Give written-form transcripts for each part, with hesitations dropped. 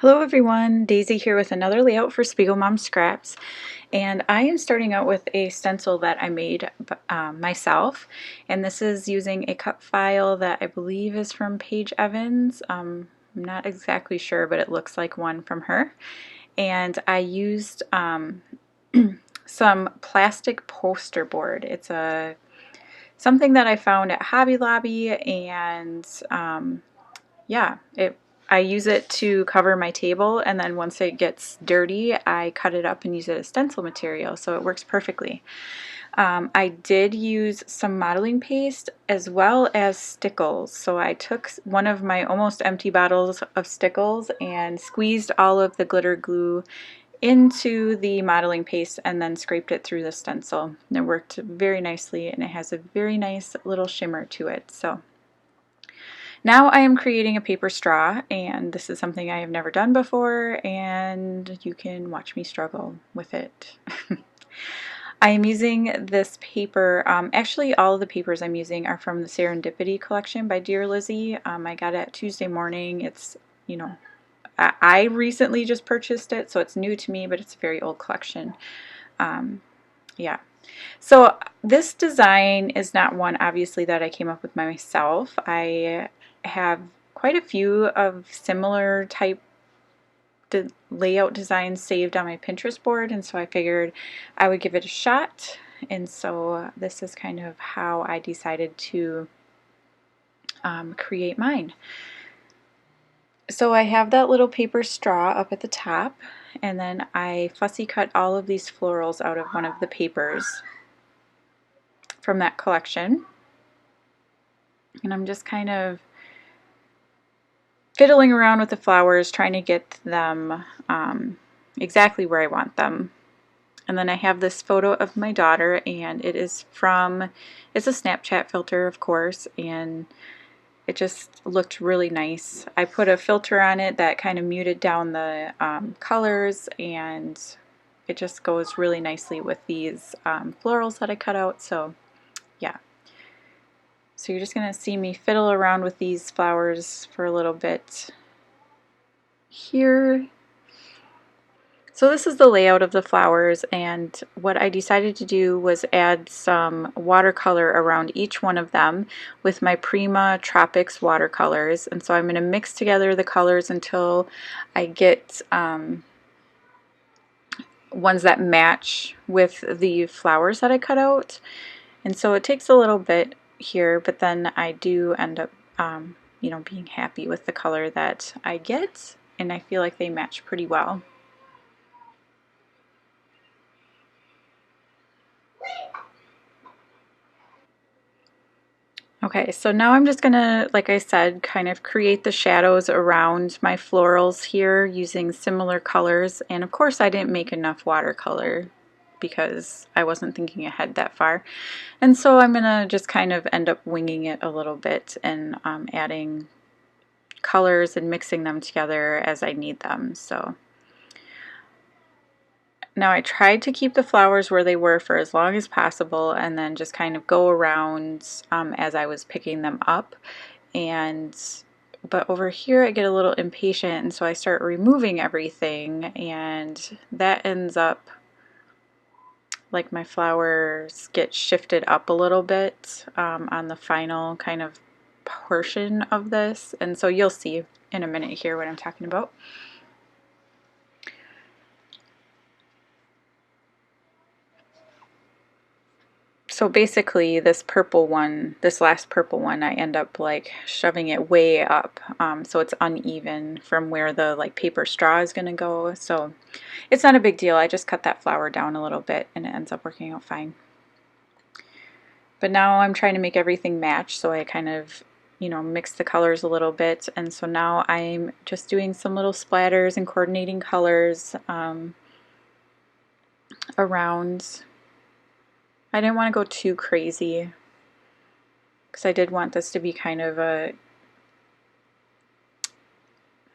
Hello everyone, Daisy here with another layout for SpiegelMom Scraps, and I am starting out with a stencil that I made myself, and this is using a cut file that I believe is from Paige Evans. I'm not exactly sure, but it looks like one from her. And I used some plastic poster board. It's something that I found at Hobby Lobby, and yeah, I use it to cover my table, and then once it gets dirty, I cut it up and use it as stencil material, so it works perfectly. I did use some modeling paste as well as stickles. So I took one of my almost empty bottles of stickles and squeezed all of the glitter glue into the modeling paste and then scraped it through the stencil. And it worked very nicely, and it has a very nice little shimmer to it. So now I am creating a paper straw, and this is something I have never done before, and you can watch me struggle with it. I am using this paper, actually all of the papers I'm using are from the Serendipity collection by Dear Lizzie. I got it Tuesday morning. It's, you know, I recently just purchased it, so it's new to me, but it's a very old collection. Yeah. So this design is not one, obviously, that I came up with myself. I have quite a few of similar type layout designs saved on my Pinterest board, and so I figured I would give it a shot. And so this is kind of how I decided to create mine. So I have that little paper straw up at the top, and then I fussy cut all of these florals out of one of the papers from that collection. And I'm just kind of fiddling around with the flowers, trying to get them exactly where I want them. And then I have this photo of my daughter, and it's a Snapchat filter, of course, and it just looked really nice. I put a filter on it that kind of muted down the colors, and it just goes really nicely with these florals that I cut out. So yeah. So you're just going to see me fiddle around with these flowers for a little bit here. So this is the layout of the flowers, and what I decided to do was add some watercolor around each one of them with my Prima Tropics watercolors. And so I'm going to mix together the colors until I get ones that match with the flowers that I cut out. And so it takes a little bit here, but then I do end up you know, being happy with the color that I get, and I feel like they match pretty well. Okay, so now I'm just gonna, like I said, kind of create the shadows around my florals here using similar colors. And of course I didn't make enough watercolor because I wasn't thinking ahead that far. And so I'm gonna just kind of end up winging it a little bit and adding colors and mixing them together as I need them. So now I tried to keep the flowers where they were for as long as possible, and then just kind of go around as I was picking them up. But over here I get a little impatient, and so I start removing everything, and that ends up like my flowers get shifted up a little bit on the final kind of portion of this. And so you'll see in a minute here what I'm talking about. So basically this purple one, this last purple one, I end up like shoving it way up, so it's uneven from where the like paper straw is going to go. So it's not a big deal. I just cut that flower down a little bit and it ends up working out fine. But now I'm trying to make everything match, so I kind of, you know, mix the colors a little bit. And so now I'm just doing some little splatters and coordinating colors around. I didn't want to go too crazy because I did want this to be kind of a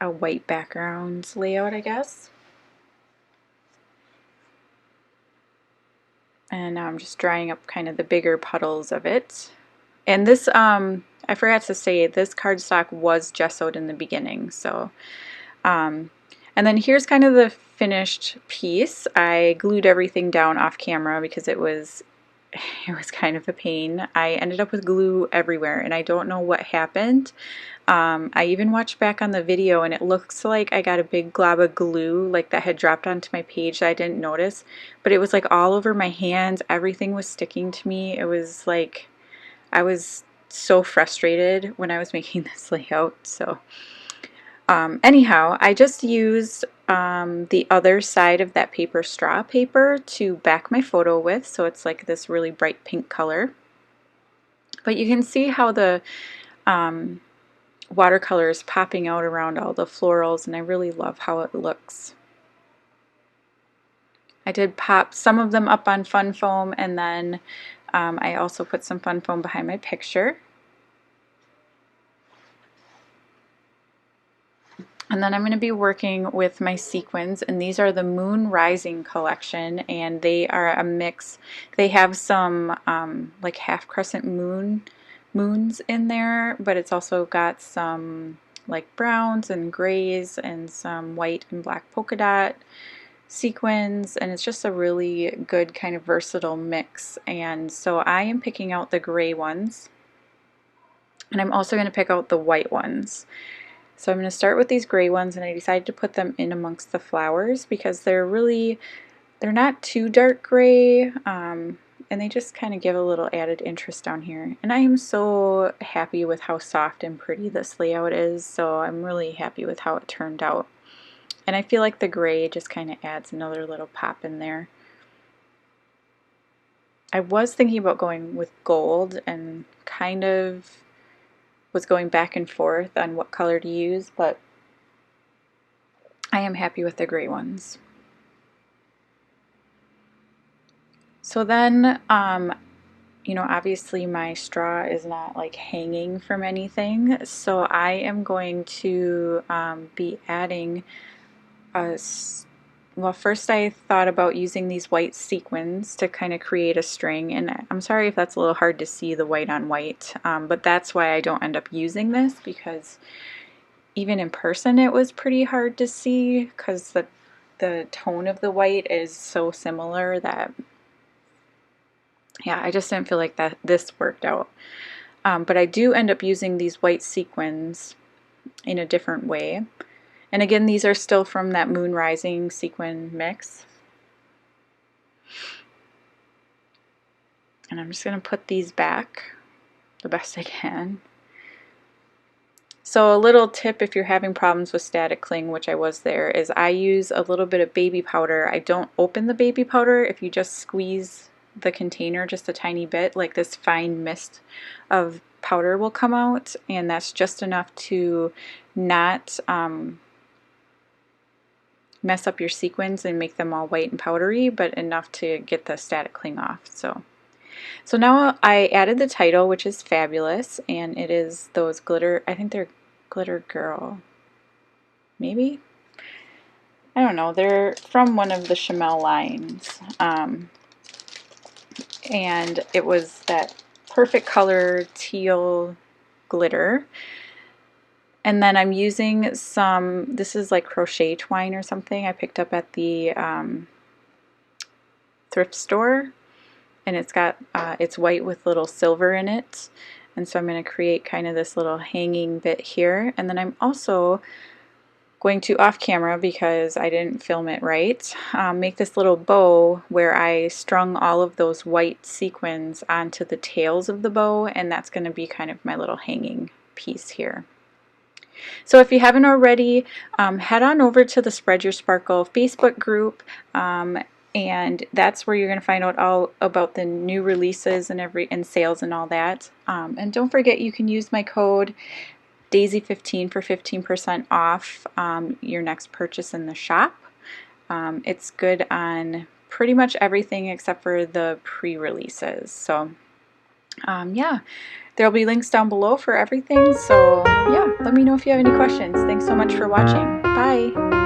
white background layout, I guess. And now I'm just drying up kind of the bigger puddles of it. And this, I forgot to say, this cardstock was gessoed in the beginning, so And then here's kind of the finished piece. I glued everything down off camera because it was kind of a pain. I ended up with glue everywhere and I don't know what happened. I even watched back on the video and it looks like I got a big glob of glue like that had dropped onto my page that I didn't notice, but it was like all over my hands. Everything was sticking to me. It was like I was so frustrated when I was making this layout. So anyhow, I just used the other side of that paper straw paper to back my photo with, so it's like this really bright pink color. But you can see how the watercolor is popping out around all the florals, and I really love how it looks. I did pop some of them up on fun foam, and then I also put some fun foam behind my picture. And then I'm going to be working with my sequins, and these are the Moon Rising collection, and they are a mix. They have some like half crescent moons in there, but it's also got some like browns and grays and some white and black polka dot sequins, and it's just a really good kind of versatile mix. And so I am picking out the gray ones, and I'm also going to pick out the white ones. So I'm going to start with these gray ones, and I decided to put them in amongst the flowers because they're not too dark gray, and they just kind of give a little added interest down here. And I am so happy with how soft and pretty this layout is, so I'm really happy with how it turned out. And I feel like the gray just kind of adds another little pop in there. I was thinking about going with gold and kind of was going back and forth on what color to use, but I am happy with the gray ones. So then, you know, obviously my straw is not like hanging from anything, so I am going to be adding well, first I thought about using these white sequins to kind of create a string, and I'm sorry if that's a little hard to see the white on white, but that's why I don't end up using this, because even in person it was pretty hard to see because the tone of the white is so similar that, yeah, I just didn't feel like that this worked out. But I do end up using these white sequins in a different way. And again, these are still from that Moon Rising sequin mix. And I'm just going to put these back the best I can. So a little tip if you're having problems with static cling, which I was there, is I use a little bit of baby powder. I don't open the baby powder. If you just squeeze the container just a tiny bit, like this fine mist of powder will come out, and that's just enough to not mess up your sequins and make them all white and powdery, but enough to get the static cling off. So now I added the title, which is Fabulous, and it is those glitter, I think they're Glitter Girl, maybe? I don't know, they're from one of the Chamel lines, and it was that perfect color teal glitter. And then I'm using some, this is like crochet twine or something I picked up at the thrift store, and it's got it's white with little silver in it, and so I'm going to create kind of this little hanging bit here. And then I'm also going to, off camera because I didn't film it right, make this little bow where I strung all of those white sequins onto the tails of the bow, and that's going to be kind of my little hanging piece here. So if you haven't already, head on over to the Spread Your Sparkle Facebook group, and that's where you're going to find out all about the new releases and sales and all that. And don't forget, you can use my code Daisy15 for 15% off your next purchase in the shop. It's good on pretty much everything except for the pre-releases. So yeah, there'll be links down below for everything. So yeah, let me know if you have any questions. Thanks so much for watching. Bye.